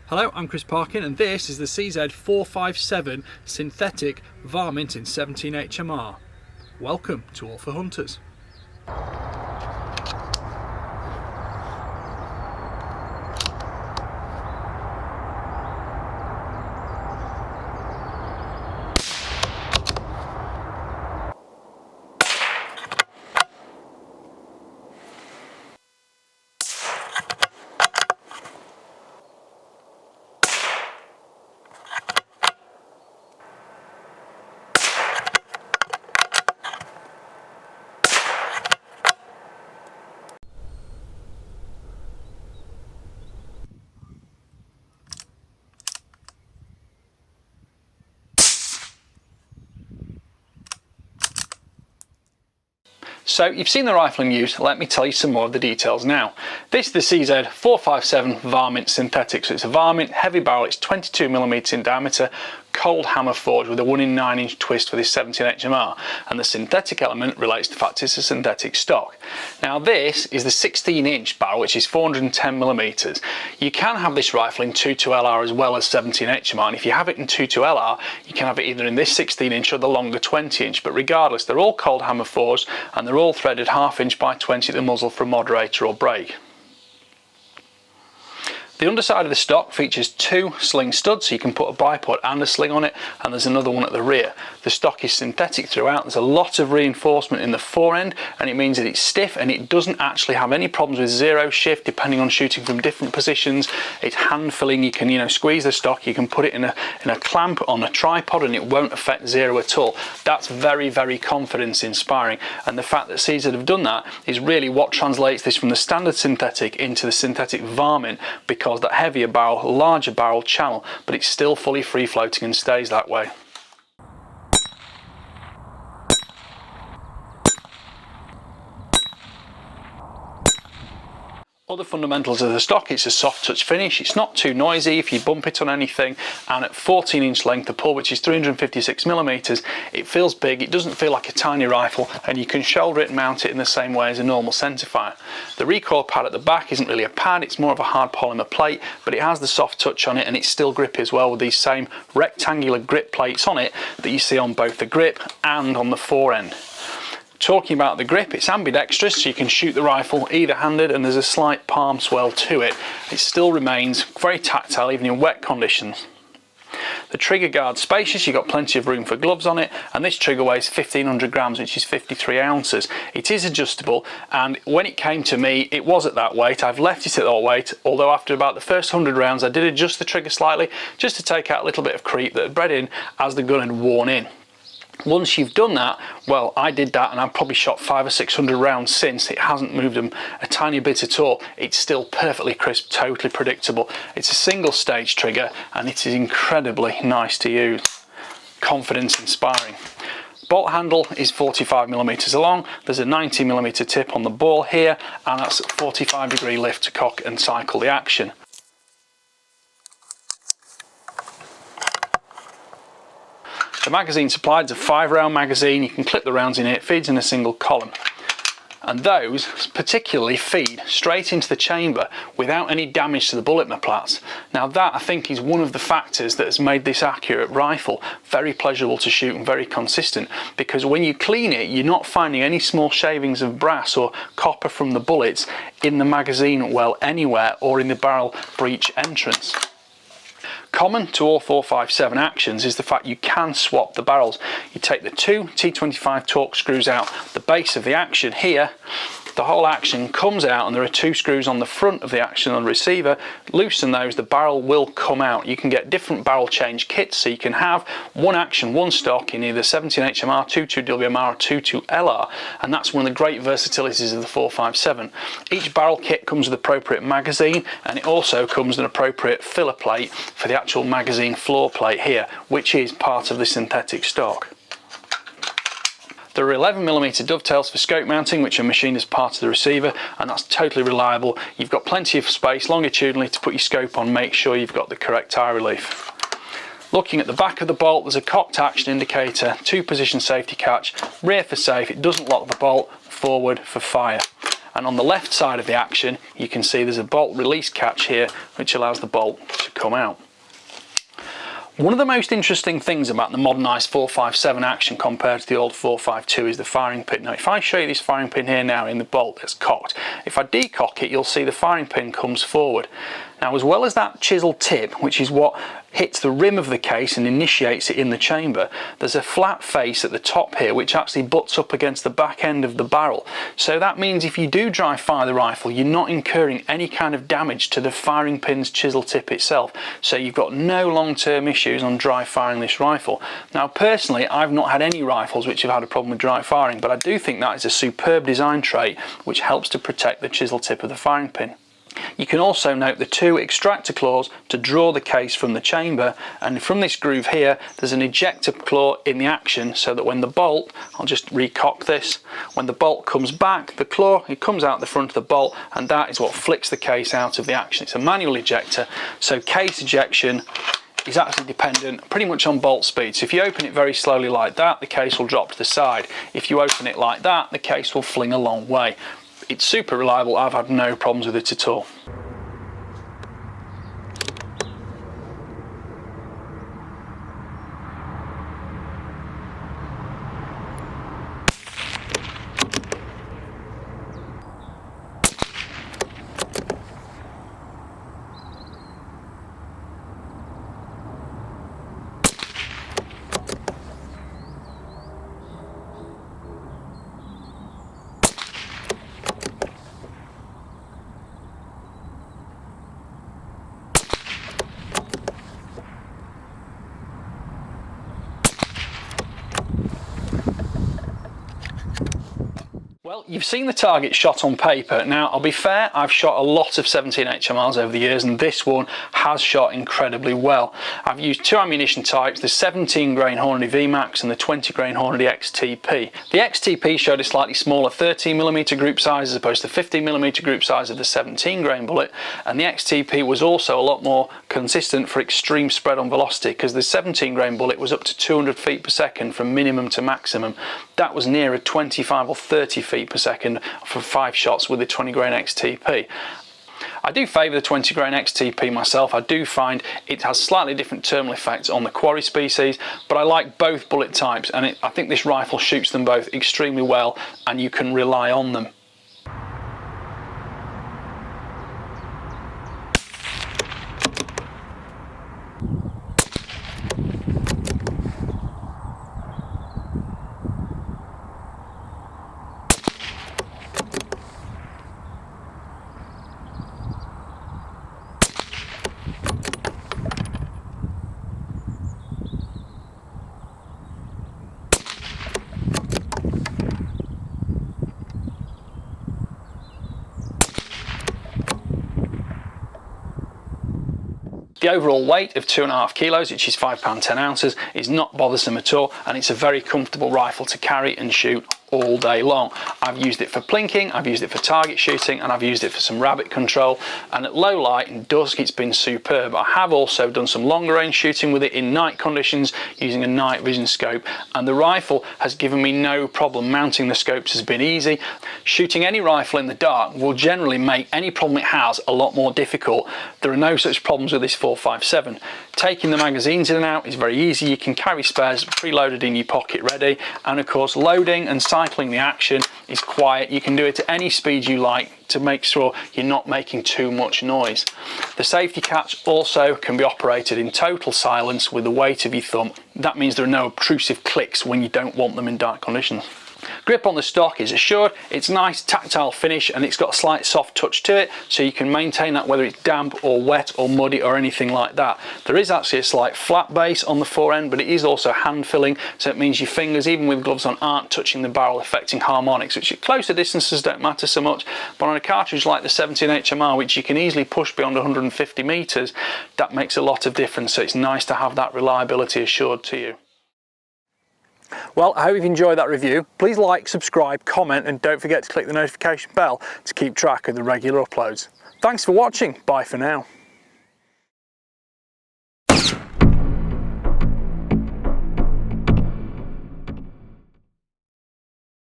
Hello, I'm Chris Parkin and this is the CZ457 Synthetic Varmint in 17 HMR. Welcome to All for Hunters. So you've seen the rifle in use, let me tell you some more of the details now. This is the CZ457 Varmint Synthetic, so it's a Varmint heavy barrel, it's 22mm in diameter, cold hammer forged with a 1 in 9 inch twist for this 17 HMR, and the synthetic element relates to the fact it's a synthetic stock. Now this is the 16 inch barrel, which is 410mm. You can have this rifle in 22LR as well as 17 HMR, and if you have it in 22LR you can have it either in this 16 inch or the longer 20 inch, but regardless they're all cold hammer forged and they're all threaded 1/2 inch by 20 at the muzzle for a moderator or break. The underside of the stock features 2 sling studs, so you can put a bipod and a sling on it, and there's another one at the rear. The stock is synthetic throughout. There's a lot of reinforcement in the fore end, and it means that it's stiff and it doesn't actually have any problems with zero shift depending on shooting from different positions. It's hand filling. You can squeeze the stock, you can put it in a clamp on a tripod and it won't affect zero at all. That's very, very confidence inspiring, and the fact that CZ have done that is really what translates this from the standard synthetic into the synthetic Varmint, because that heavier barrel, larger barrel channel, but it's still fully free floating and stays that way. Other fundamentals of the stock, it's a soft touch finish, it's not too noisy if you bump it on anything, and at 14 inch length of pull, which is 356mm, it feels big, it doesn't feel like a tiny rifle, and you can shoulder it and mount it in the same way as a normal centerfire. The recoil pad at the back isn't really a pad, it's more of a hard polymer plate, but it has the soft touch on it and it's still grippy as well with these same rectangular grip plates on it that you see on both the grip and on the fore end. Talking about the grip, it's ambidextrous, so you can shoot the rifle either handed and there's a slight palm swell to it. It still remains very tactile even in wet conditions. The trigger guard's spacious, you've got plenty of room for gloves on it, and this trigger weighs 1500 grams, which is 53 ounces. It is adjustable, and when it came to me it was at that weight. I've left it at that weight, although after about the first 100 rounds I did adjust the trigger slightly just to take out a little bit of creep that had bred in as the gun had worn in. Once you've done that, well, I did that and I've probably shot 500 or 600 rounds since. It hasn't moved them a tiny bit at all. It's still perfectly crisp, totally predictable. It's a single stage trigger and it is incredibly nice to use. Confidence inspiring. Bolt handle is 45mm long, there's a 90mm tip on the ball here, and that's 45-degree lift to cock and cycle the action. The magazine supplied is a 5-round magazine. You can clip the rounds in it, it feeds in a single column. And those particularly feed straight into the chamber without any damage to the bullet plats. Now that, I think, is one of the factors that has made this accurate rifle very pleasurable to shoot and very consistent, because when you clean it you're not finding any small shavings of brass or copper from the bullets in the magazine well anywhere or in the barrel breech entrance. Common to all 457 actions is the fact you can swap the barrels. You take the 2 T25 torque screws out the base of the action here, the whole action comes out, and there are 2 screws on the front of the action on the receiver. Loosen those, the barrel will come out. You can get different barrel change kits, so you can have one action, one stock in either 17 HMR, 22 WMR or 22 LR, and that's one of the great versatilities of the 457. Each barrel kit comes with appropriate magazine, and it also comes with an appropriate filler plate for the actual magazine floor plate here, which is part of the synthetic stock. There are 11mm dovetails for scope mounting, which are machined as part of the receiver, and that's totally reliable. You've got plenty of space longitudinally to put your scope on, make sure you've got the correct eye relief. Looking at the back of the bolt, there's a cocked action indicator, 2-position safety catch, rear for safe, it doesn't lock the bolt, forward for fire. And on the left side of the action, you can see there's a bolt release catch here, which allows the bolt to come out. One of the most interesting things about the modernised 457 action compared to the old 452 is the firing pin. Now if I show you this firing pin here now in the bolt that's cocked, if I decock it, you'll see the firing pin comes forward. Now as well as that chisel tip, which is what hits the rim of the case and initiates it in the chamber, there's a flat face at the top here which actually butts up against the back end of the barrel. So that means if you do dry fire the rifle, you're not incurring any kind of damage to the firing pin's chisel tip itself. So you've got no long-term issues on dry firing this rifle. Now personally, I've not had any rifles which have had a problem with dry firing, but I do think that is a superb design trait which helps to protect the chisel tip of the firing pin. You can also note the two extractor claws to draw the case from the chamber, and from this groove here there's an ejector claw in the action, so that when the bolt, I'll just recock this, when the bolt comes back, the claw, it comes out the front of the bolt, and that is what flicks the case out of the action. It's a manual ejector, so case ejection is actually dependent pretty much on bolt speed. So if you open it very slowly like that, the case will drop to the side. If you open it like that, the case will fling a long way. It's super reliable, I've had no problems with it at all. Well, you've seen the target shot on paper. Now, I'll be fair, I've shot a lot of 17 HMRs over the years, and this one has shot incredibly well. I've used two ammunition types, the 17 grain Hornady VMAX and the 20 grain Hornady XTP. The XTP showed a slightly smaller 13mm group size as opposed to 15mm group size of the 17 grain bullet, and the XTP was also a lot more consistent for extreme spread on velocity, because the 17 grain bullet was up to 200 feet per second from minimum to maximum. That was nearer 25 or 30 feet per second for 5 shots with the 20 grain XTP. I do favour the 20 grain XTP myself. I do find it has slightly different terminal effects on the quarry species, but I like both bullet types, and I think this rifle shoots them both extremely well, and you can rely on them. The overall weight of 2.5 kilos, which is £5 10 ounces, is not bothersome at all, and it's a very comfortable rifle to carry and shoot all day long. I've used it for plinking, I've used it for target shooting, and I've used it for some rabbit control, and at low light and dusk it's been superb. I have also done some longer range shooting with it in night conditions using a night vision scope, and the rifle has given me no problem. Mounting the scopes has been easy. Shooting any rifle in the dark will generally make any problem it has a lot more difficult. There are no such problems with this 457. Taking the magazines in and out is very easy. You can carry spares preloaded in your pocket ready, and of course loading and cycling the action is quiet. You can do it at any speed you like to make sure you're not making too much noise. The safety catch also can be operated in total silence with the weight of your thumb. That means there are no obtrusive clicks when you don't want them in dark conditions. Grip on the stock is assured, it's nice tactile finish, and it's got a slight soft touch to it, so you can maintain that whether it's damp or wet or muddy or anything like that. There is actually a slight flat base on the fore end, but it is also hand filling, so it means your fingers, even with gloves on, aren't touching the barrel, affecting harmonics, which at closer distances don't matter so much, but on a cartridge like the 17 HMR, which you can easily push beyond 150 meters, that makes a lot of difference, so it's nice to have that reliability assured to you. Well, I hope you've enjoyed that review. Please like, subscribe, comment, and don't forget to click the notification bell to keep track of the regular uploads. Thanks for watching. Bye for now.